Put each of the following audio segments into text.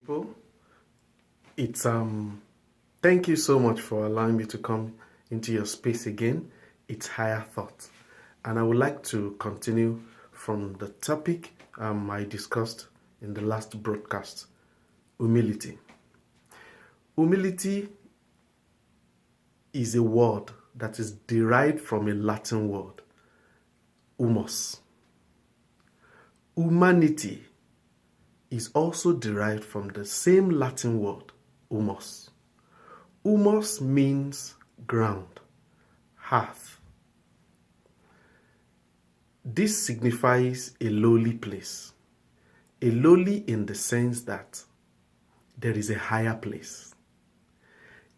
People, it's thank you so much for allowing me to come into your space again. It's higher thought, and I would like to continue from the topic I discussed in the last broadcast: humility. Humility is a word that is derived from a Latin word, humus. Humanity is also derived from the same Latin word, humus. Humus means ground, hearth. This signifies a lowly place. A lowly in the sense that there is a higher place.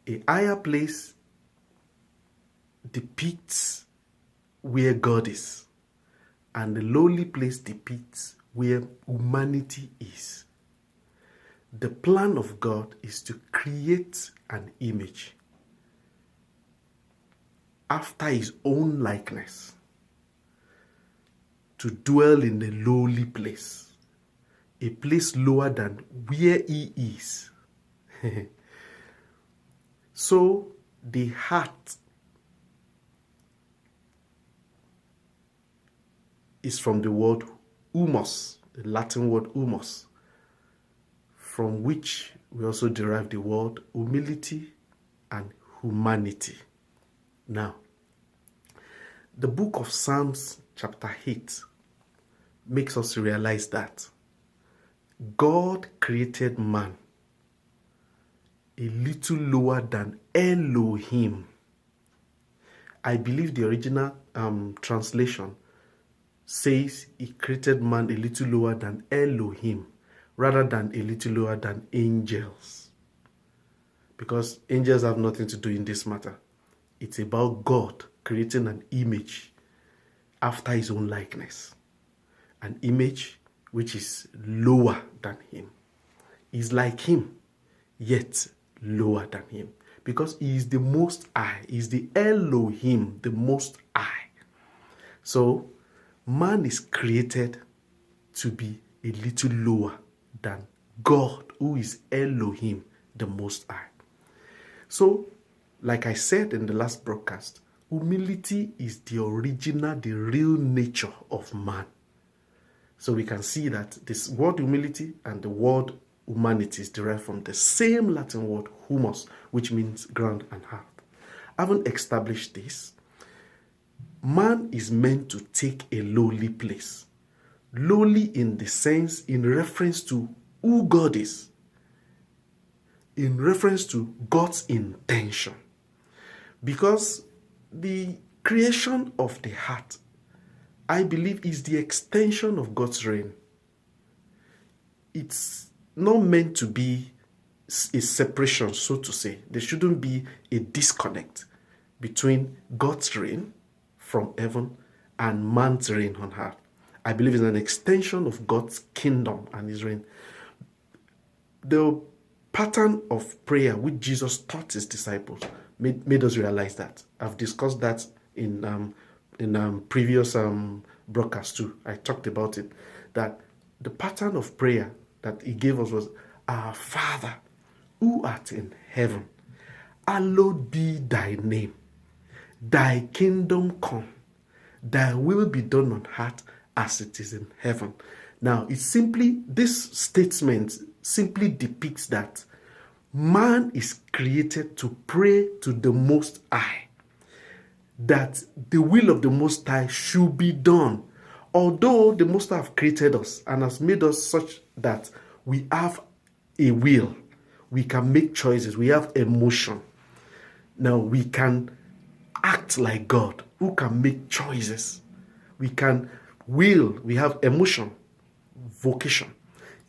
A higher place depicts where God is, and the lowly place depicts where humanity is. The plan of God is to create an image after his own likeness, to dwell in a lowly place, a place lower than where he is. So the heart is from the word humus, the Latin word humus, from which we also derive the word humility and humanity. Now, the book of Psalms chapter 8 makes us realize that God created man a little lower than Elohim. I believe the original translation says he created man a little lower than Elohim, rather than a little lower than angels. Because angels have nothing to do in this matter. It's about God creating an image after his own likeness. An image which is lower than him. He's like him, yet lower than him. Because he is the Most High. He is the Elohim, the Most High. So, man is created to be a little lower than God, who is Elohim, the Most High. So, like I said in the last broadcast, humility is the original, the real nature of man. So we can see that this word humility and the word humanity is derived from the same Latin word humus, which means ground and heart. Having established this, man is meant to take a lowly place. Lowly in the sense, in reference to who God is, in reference to God's intention. Because the creation of the heart, I believe, is the extension of God's reign. It's not meant to be a separation, so to say. There shouldn't be a disconnect between God's reign from heaven and man's reign on earth. I believe it's an extension of God's kingdom and his reign. The pattern of prayer which Jesus taught his disciples made us realize that. I've discussed that in previous broadcasts too. I talked about it, that the pattern of prayer that he gave us was, Our Father, who art in heaven, hallowed be thy name. Thy kingdom come. Thy will be done on earth as it is in heaven. Now, this statement simply depicts that man is created to pray to the Most High, that the will of the Most High should be done. Although the Most High have created us and has made us such that we have a will, we can make choices, we have emotion. Now we can act like God, who can make choices. We can will, we have emotion, vocation.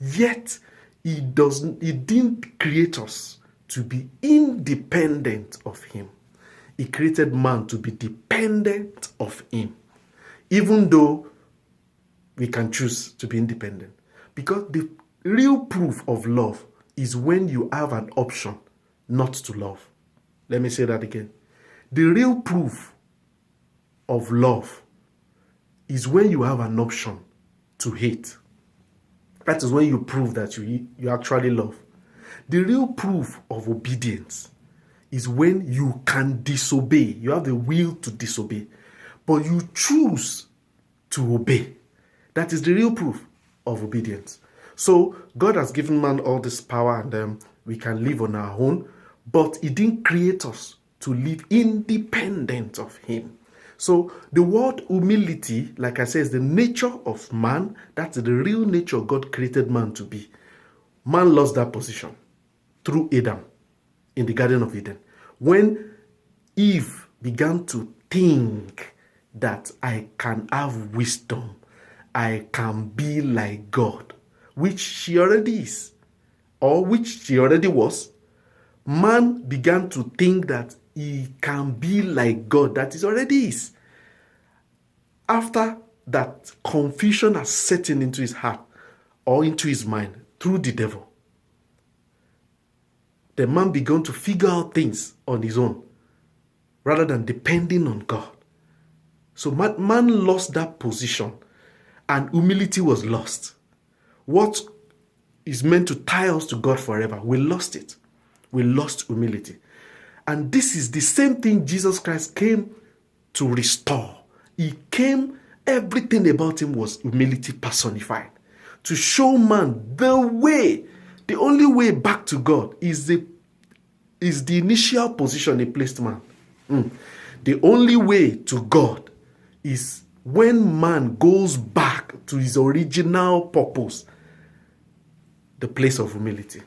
Yet he didn't create us to be independent of him. He created man to be dependent of him, even though we can choose to be independent. Because the real proof of love is when you have an option not to love. Let me say that again. The real proof of love is when you have an option to hate. That is when you prove that you actually love. The real proof of obedience is when you can disobey. You have the will to disobey, but you choose to obey. That is the real proof of obedience. So God has given man all this power, and we can live on our own, but He didn't create us to live independent of Him. So the word humility, like I said, is the nature of man. That's the real nature God created man to be. Man lost that position through Adam in the Garden of Eden. When Eve began to think that I can have wisdom, I can be like God, which she already is, or which she already was, man began to think that he can be like God, that is already is. After that, confusion has set in into his heart or into his mind through the devil. The man began to figure out things on his own rather than depending on God. So man lost that position and humility was lost. What is meant to tie us to God forever, we lost it. We lost humility. And this is the same thing Jesus Christ came to restore. He came, everything about him was humility personified. To show man the way, the only way back to God is the initial position He placed man. The only way to God is when man goes back to his original purpose, the place of humility.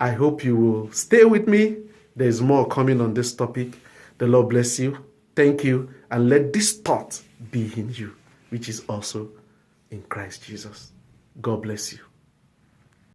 I hope you will stay with me. There's more coming on this topic. The Lord bless you. Thank you. And let this thought be in you, which is also in Christ Jesus. God bless you.